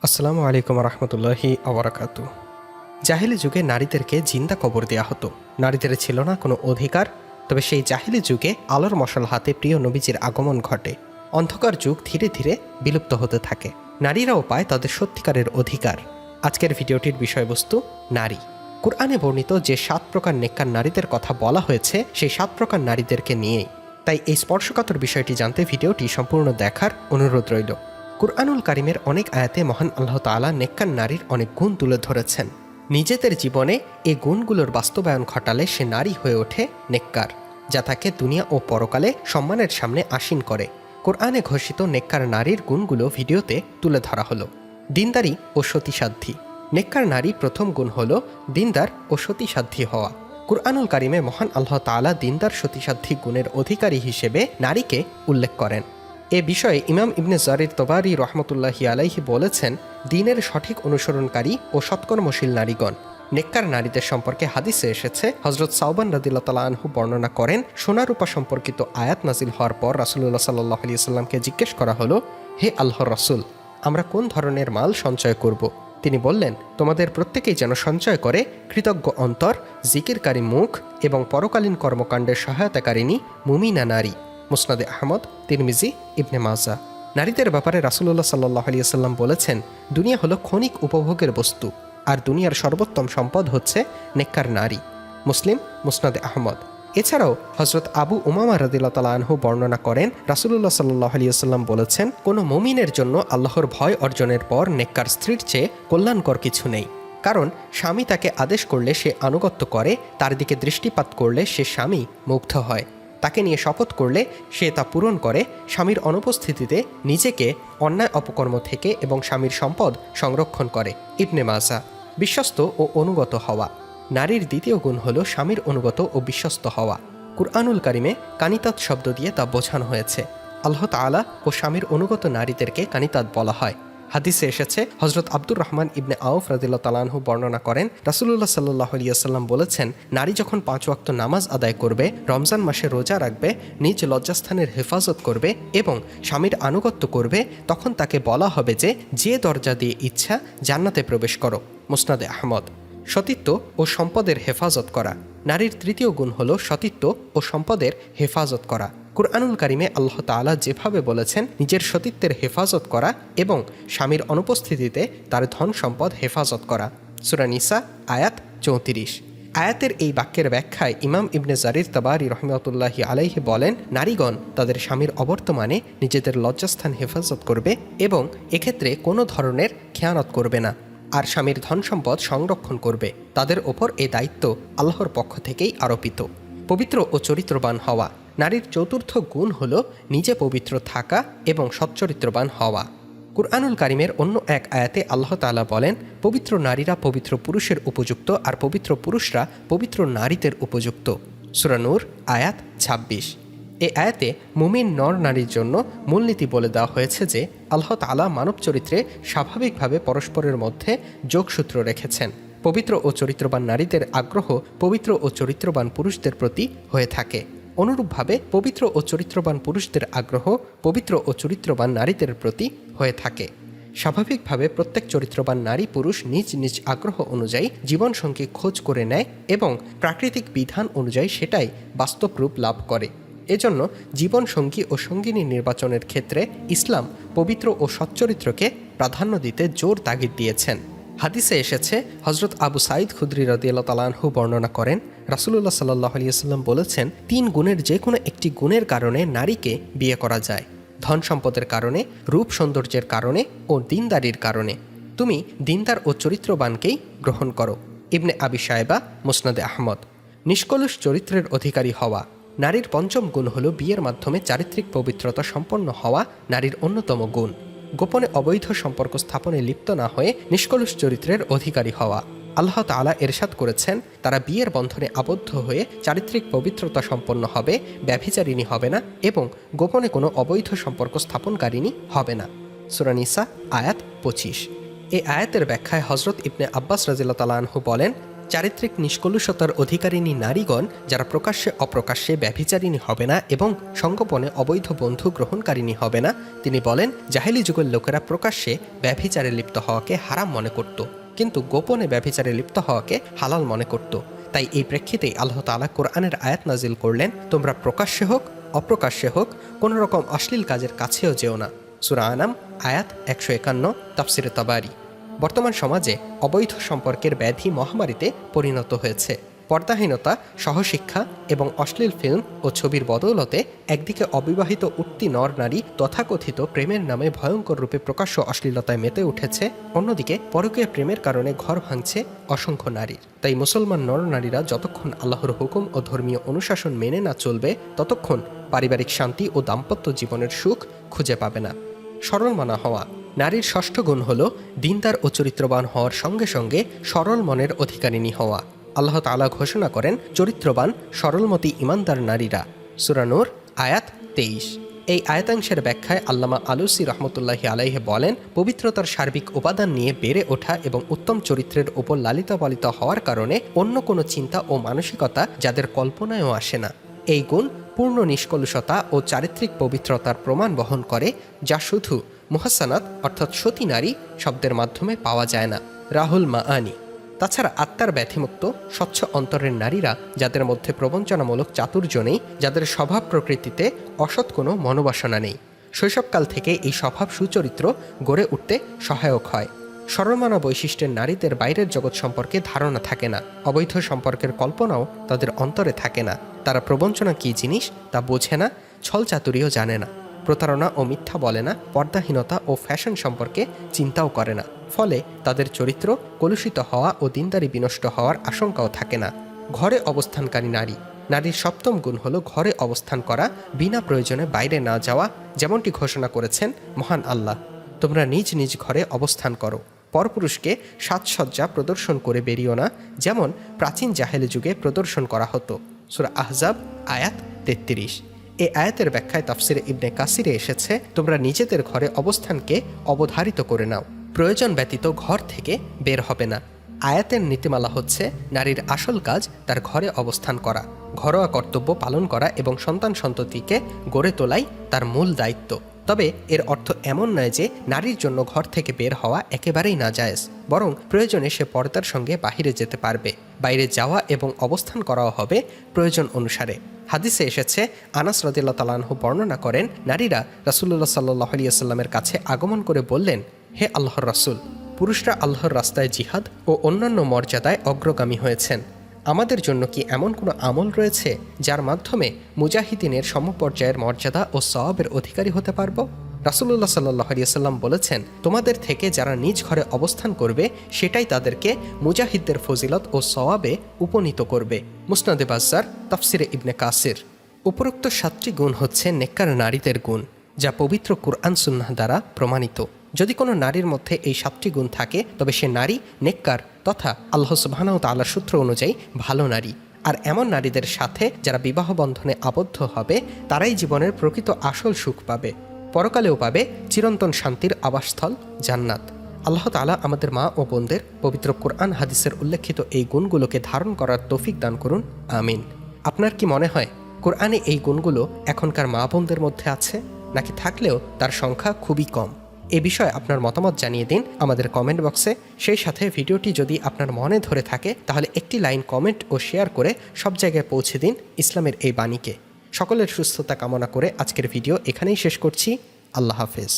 আসসালামু আলাইকুম রহমতুল্লাহি আবরাকাতু। জাহিলি যুগে নারীদেরকে জিন্দা কবর দেওয়া হতো। নারীদের ছিল না কোনো অধিকার। তবে সেই জাহিলি যুগে আলোর মশাল হাতে প্রিয় নবীজির আগমন ঘটে। অন্ধকার যুগ ধীরে ধীরে বিলুপ্ত হতে থাকে। নারীরাও পায় তাদের সত্যিকারের অধিকার। আজকের ভিডিওটির বিষয়বস্তু নারী। কুরআনে বর্ণিত যে 7 প্রকার নেককার নারীদের কথা বলা হয়েছে সেই 7 প্রকার নারীদেরকে নিয়েই। তাই এই স্পর্শকাতর বিষয়টি জানতে ভিডিওটি সম্পূর্ণ দেখার অনুরোধ রইল। কুরআনুল কারিমের অনেক আয়াতে মহান আল্লাহ তাআলা নেককার নারীর অনেক গুণ তুলে ধরেছেন। নিজেদের জীবনে এই গুণগুলোর বাস্তবায়ন ঘটালে সে নারী হয়ে ওঠে নেককার, যা তাকে দুনিয়া ও পরকালে সম্মানের সামনে আসীন করে। কোরআনে ঘোষিত নেককার নারীর গুণগুলো ভিডিওতে তুলে ধরা হলো। দিনদারি ও সতীসাধ্যী। নেককার নারী প্রথম গুণ হল দিনদার ও সতীসাধ্যী হওয়া। কুরআনুল কারিমে মহান আল্লাহ তাআলা দিনদার সতীসাধ্যী গুণের অধিকারী হিসেবে নারীকে উল্লেখ করেন। এ বিষয়ে ইমাম ইবনে জারির তবারি রহমতুল্লাহি আলাইহি বলেছেন, দ্বীনের সঠিক অনুসরণকারী ও সৎকর্মশীল নারীগণ। নেককার নারীদের সম্পর্কে হাদিসে এসেছে, হযরত সাওবান রাদিয়াল্লাহু তাআলা আনহু বর্ণনা করেন, সোনা রূপা সম্পর্কিত আয়াত নাজিল হওয়ার পর রাসূলুল্লাহ সাল্লাল্লাহু আলাইহি ওয়াসাল্লামকে জিজ্ঞেস করা হলো, হে আল্লাহর রাসূল, আমরা কোন ধরনের মাল সঞ্চয় করব? তিনি বললেন, তোমাদের প্রত্যেকেই যেন সঞ্চয় করে কৃতজ্ঞ অন্তর, জিকিরকারী মুখ এবং পরকালীন কর্মকাণ্ডের সহায়তাকারিণী মুমিনা নারী। মুসনাদে আহমদ, তিরমিজি, ইবনে মাজা। নারীদের ব্যাপারে রাসূলুল্লাহ সাল্লাল্লাহু আলাইহি ওয়াসাল্লাম বলেছেন, দুনিয়া হলো ক্ষণিক উপভোগের বস্তু, আর দুনিয়ার সর্বোত্তম সম্পদ হচ্ছে নেককার নারী। মুসলিম, মুসনাদে আহমদ। এছাড়াও হযরত আবু উমামা রাদিয়াল্লাহু তাআলা আনহু বর্ণনা করেন, রাসূলুল্লাহ সাল্লাল্লাহু আলাইহি ওয়াসাল্লাম বলেছেন, কোনো মুমিনের জন্য আল্লাহর ভয় অর্জনের পর নেককার স্ত্রীর চেয়ে কল্যাণকর কিছু নেই। কারণ স্বামী তাকে আদেশ করলে সে আনুগত্য করে, তার দিকে দৃষ্টিপাত করলে সে স্বামী মুগ্ধ হয়, তাকে নিয়ে শপথ করলে সে তা পূরণ করে, স্বামীর অনুপস্থিতিতে নিজেকে অন্যায় অপকর্ম থেকে এবং স্বামীর সম্পদ সংরক্ষণ করে। ইবনে মাজা। বিশ্বস্ত ও অনুগত হওয়া। নারীর দ্বিতীয় গুণ হল স্বামীর অনুগত ও বিশ্বস্ত হওয়া। কুরআনুল কারিমে কানিতাত শব্দ দিয়ে তা বোঝানো হয়েছে। আল্লাহ তাআলা ও স্বামীর অনুগত নারীদেরকে কানিতাত বলা হয়। হাদিসে এসেছে, হযরত আব্দুর রহমান ইবনে আউফ রাদিয়াল্লাহু তাআলা আনহু বর্ণনা করেন, রাসূলুল্লাহ সাল্লাল্লাহু আলাইহি ওয়াসাল্লাম বলেছেন, নারী যখন 5 ওয়াক্ত নামাজ আদায় করবে, রমজান মাসে রোজা রাখবে, নিজ লজ্জাস্থানের হেফাজত করবে এবং স্বামীর আনুগত্য করবে, তখন তাকে বলা হবে যে দরজা দিয়ে ইচ্ছা জান্নাতে প্রবেশ করো। মুসনাদে আহমদ। সতীত্ব ও সম্পদের হেফাজত করা। নারীর তৃতীয় গুণ হল সতীত্ব ও সম্পদের হেফাজত করা। কুরআনুল কারিমে আল্লাহ তাআলা যেভাবে বলেছেন নিজের সতীত্বের হেফাজত করা এবং স্বামীর অনুপস্থিতিতে তার ধন সম্পদ হেফাজত করা। সূরা নিসা, আয়াত 34। আয়াতের এই বাক্যের ব্যাখ্যায় ইমাম ইবনে জারির তবারি রহমতুল্লাহি আলাইহি বলেন, নারীগণ তাদের স্বামীর অবর্তমানে নিজেদের লজ্জাস্থান হেফাজত করবে এবং এক্ষেত্রে কোনো ধরনের খেয়ানত করবে না, আর স্বামীর ধন সম্পদ সংরক্ষণ করবে। তাদের ওপর এই দায়িত্ব আল্লাহর পক্ষ থেকেই আরোপিত। পবিত্র ও চরিত্রবান হওয়া। নারীর চতুর্থ গুণ হল নিজে পবিত্র থাকা এবং সচ্চরিত্রবান হওয়া। কুরআনুল কারিমের অন্য এক আয়াতে আল্লাহ তাআলা বলেন, পবিত্র নারীরা পবিত্র পুরুষের উপযুক্ত, আর পবিত্র পুরুষরা পবিত্র নারীদের উপযুক্ত। সূরা নূর, আয়াত 26। এই আয়াতে মুমিন নর নারীর জন্য মূলনীতি বলে দেওয়া হয়েছে যে আল্লাহ তাআলা মানব চরিত্রে স্বাভাবিকভাবে পরস্পরের মধ্যে যোগসূত্র রেখেছেন। পবিত্র ও চরিত্রবান নারীদের আগ্রহ পবিত্র ও চরিত্রবান পুরুষদের প্রতি হয়ে থাকে। অনুরূপভাবে পবিত্র ও চরিত্রবান পুরুষদের আগ্রহ পবিত্র ও চরিত্রবান নারীদের প্রতি হয়ে থাকে। স্বাভাবিকভাবে প্রত্যেক চরিত্রবান নারী পুরুষ নিজ নিজ আগ্রহ অনুযায়ী জীবনসঙ্গী খোঁজ করে নেয় এবং প্রাকৃতিক বিধান অনুযায়ী সেটাই বাস্তব রূপ লাভ করে। এজন্য জীবনসঙ্গী ও সঙ্গিনী নির্বাচনের ক্ষেত্রে ইসলাম পবিত্র ও সচ্চরিত্রকে প্রাধান্য দিতে জোর তাগিদ দিয়েছেন। হাদিসে এসেছে, হযরত আবু সাঈদ খুদরি রাদিয়াল্লাহু তাআলা আনহু বর্ণনা করেন, রাসূলুল্লাহ সাল্লাল্লাহু আলাইহি ওয়াসাল্লাম বলেছেন, 3 গুণের যে কোনো একটি গুণের কারণে নারীকে বিয়ে করা যায়। ধন সম্পদের কারণে, রূপ সৌন্দর্যের কারণে ও দিনদারির কারণে। তুমি দিনদার ও চরিত্রবানকেই গ্রহণ করো। ইবনে আবি শায়বা, মুসনাদে আহমদ। নিষ্কলুষ চরিত্রের অধিকারী হওয়া। নারীর পঞ্চম গুণ হল বিয়ের মাধ্যমে চারিত্রিক পবিত্রতা সম্পন্ন হওয়া নারীর অন্যতম গুণ। গোপনে অবৈধ সম্পর্ক স্থাপনে লিপ্ত না হয়ে নিষ্কলুষ চরিত্রের অধিকারী হওয়া। আল্লাহ তাআলা ইরশাদ করেছেন, তারা বিয়ের বন্ধনে আবদ্ধ হয়ে চারিত্রিক পবিত্রতা সম্পন্ন হবে, ব্যভিচারিণী হবে না এবং গোপনে কোনো অবৈধ সম্পর্ক স্থাপনকারিণী হবে না। সূরা নিসা, আয়াত 25। এই আয়াতের ব্যাখ্যায় হযরত ইবনে আব্বাস রাদিয়াল্লাহু তাআলা আনহু বলেন, চারিত্রিক নিষ্কলুষতার অধিকারিণী নারীগণ যারা প্রকাশ্যে অপ্রকাশ্যে ব্যভিচারিণী হবে না এবং সঙ্গোপনে অবৈধ বন্ধু গ্রহণকারিণী হবে না, তিনি বলেন জাহেলি যুগের লোকেরা প্রকাশ্যে ব্যভিচারে লিপ্ত হওয়াকে হারাম মনে করত, কিন্তু গোপনে ব্যভিচারে লিপ্ত হওয়াকে হালাল মনে করত। তাই এই প্রেক্ষিতেই আল্লাহ তাআলা কোরআনের আয়াত নাজিল করলেন, তোমরা প্রকাশ্যে হোক অপ্রকাশ্যে হোক কোনো রকম অশ্লীল কাজের কাছেও যেও না। সূরা আনাম আয়াত 151, তাফসিরে তাবারি। বর্তমান সমাজে অবৈধ সম্পর্কের ব্যাধি মহামারীতে পরিণত হয়েছে। পর্দাহীনতা, সহশিক্ষা এবং অশ্লীল ফিল্ম ও ছবির বদৌলতে একদিকে অবিবাহিত উঠতি নর নারী তথাকথিত প্রেমের নামে ভয়ঙ্কর রূপে প্রকাশ্য অশ্লীলতায় মেতে উঠেছে, অন্যদিকে পরকীয়া প্রেমের কারণে ঘর ভাঙছে অসংখ্য নারীর। তাই মুসলমান নর নারীরা যতক্ষণ আল্লাহর হুকুম ও ধর্মীয় অনুশাসন মেনে না চলবে, ততক্ষণ পারিবারিক শান্তি ও দাম্পত্য জীবনের সুখ খুঁজে পাবে না। সরল মনা হওয়া। নারীর ষষ্ঠ গুণ হল দিনদার ও চরিত্রবান হওয়ার সঙ্গে সঙ্গে সরল মনের অধিকারিণী হওয়া। আল্লাহ তাআলা ঘোষণা করেন চরিত্রবান সরলমতি ইমানদার নারীরা। সূরা নূর আয়াত 23। এই আয়াতাংশের ব্যাখ্যায় আল্লামা আলুসি রহমতুল্লাহি আলাইহি বলেন, পবিত্রতার সার্বিক উপাদান নিয়ে বেড়ে ওঠা এবং উত্তম চরিত্রের ওপর লালিত পালিত হওয়ার কারণে অন্য কোনো চিন্তা ও মানসিকতা যাদের কল্পনায়ও আসে না। এই গুণ পূর্ণ নিষ্কলুষতা ও চারিত্রিক পবিত্রতার প্রমাণ বহন করে, যা শুধু মুহাসানাত অর্থাৎ সতী নারী শব্দের মাধ্যমে পাওয়া যায় না। রাহুল মাআনি। তাছাড়া আত্মার ব্যথিমুক্ত স্বচ্ছ অন্তরের নারীরা, যাদের মধ্যে প্রবঞ্চনামূলক চাতুর্য নেই, যাদের স্বভাব প্রকৃতিতে অসৎ কোনো মনোবাসনা নেই, শৈশবকাল থেকে এই স্বভাব সুচরিত্র গড়ে উঠতে সহায়ক হয়। সরলমনা বৈশিষ্ট্যের নারীদের বাইরের জগৎ সম্পর্কে ধারণা থাকে না, অবৈধ সম্পর্কের কল্পনাও তাদের অন্তরে থাকে না। তারা প্রবঞ্চনা কী জিনিস তা বোঝে না, ছলচাতুরিও জানে না, প্রতারণা ও মিথ্যা বলে না, পর্দাহীনতা ও ফ্যাশন সম্পর্কে চিন্তাও করে না। ফলে তাদের চরিত্র কলুষিত হওয়া ও দিনদারি বিনষ্ট হওয়ার আশঙ্কাও থাকে না। ঘরে অবস্থানকারী নারী। নারীর সপ্তম গুণ হল ঘরে অবস্থান করা, বিনা প্রয়োজনে বাইরে না যাওয়া, যেমনটি ঘোষণা করেছেন মহান আল্লাহ, তোমরা নিজ নিজ ঘরে অবস্থান করো, পরপুরুষকে সাজসজ্জা প্রদর্শন করে বেরিও না, যেমন প্রাচীন জাহেলি যুগে প্রদর্শন করা হতো। সূরা আহজাব আয়াত 33। এই আয়াতের ব্যাখ্যায় তাফসিরে ইবনে কাসিরে এসেছে, তোমরা নিজেদের ঘরে অবস্থানকে অবধারিত করে নাও, প্রয়োজন ব্যতীত ঘর থেকে বের হবে না। আয়াতের নীতিমালা হচ্ছে নারীর আসল কাজ তার ঘরে অবস্থান করা, ঘরোয়া কর্তব্য পালন করা এবং সন্তান সন্ততিকে গড়ে তোলাই তার মূল দায়িত্ব। তবে এর অর্থ এমন নয় যে নারীর জন্য ঘর থেকে বের হওয়া একেবারেই নাজায়েজ, বরং প্রয়োজনে সে পর্দার সঙ্গে বাহিরে যেতে পারবে। বাইরে যাওয়া এবং অবস্থান করাও হবে প্রয়োজন অনুসারে। হাদিসে এসেছে, আনাস রাদিয়াল্লাহু তাআলা আনহু বর্ণনা করেন, নারীরা রাসূলুল্লাহ সাল্লাল্লাহু আলাইহি ওয়াসাল্লামের কাছে আগমন করে বললেন, হে আল্লাহর রাসূল, পুরুষরা আল্লাহর রাস্তায় জিহাদ ও অন্যান্য মর্যাদায় অগ্রগামী হয়েছেন। আমাদের জন্য কি এমন কোনো আমল রয়েছে যার মাধ্যমে মুজাহিদিনের সমপর্যায়ের মর্যাদা ও সওয়াবের অধিকারী হতে পারব? রাসূলুল্লাহ সাল্লাল্লাহু আলাইহি ওয়াসাল্লাম বলেছেন, তোমাদের থেকে যারা নিজ ঘরে অবস্থান করবে সেটাই তাদেরকে মুজাহিদদের ফজিলত ও সওয়াবে উপনীত করবে। মুসনাদে বাজ্জার, তাফসিরে ইবনে কাসির। উপরোক্ত 7টি গুণ হচ্ছে নেককার নারীদের গুণ, যা পবিত্র কুরআন সুন্নাহ দ্বারা প্রমাণিত। যদি কোনো নারীর মধ্যে এই 7টি গুণ থাকে, তবে সে নারী নেককার তথা আল্লাহ সুবহানাহু ওয়া তাআলার সূত্র অনুযায়ী ভালো নারী। আর এমন নারীদের সাথে যারা বিবাহ বন্ধনে আবদ্ধ হবে, তারাই জীবনের প্রকৃত আসল সুখ পাবে, পরকালেও পাবে চিরন্তন শান্তির আবাসস্থল জান্নাত। আল্লাহ তাআলা আমাদের মা ও বোনদের পবিত্র কোরআন হাদিসের উল্লেখিত এই গুণগুলোকে ধারণ করার তৌফিক দান করুন, আমিন। আপনার কি মনে হয় কোরআনে এই গুণগুলো এখনকার মা বোনদের মধ্যে আছে, নাকি থাকলেও তার সংখ্যা খুবই কম? এ বিষয়ে আপনার মতামত জানিয়ে দিন আমাদের কমেন্ট বক্সে। সেই সাথে ভিডিওটি যদি আপনার মনে ধরে থাকে, তাহলে একটি লাইন কমেন্ট ও শেয়ার করে সব জায়গায় পৌঁছে দিন ইসলামের এই বাণীকে। সকলের সুস্থতা কামনা করে আজকের ভিডিও এখানেই শেষ করছি। আল্লাহ হাফেজ।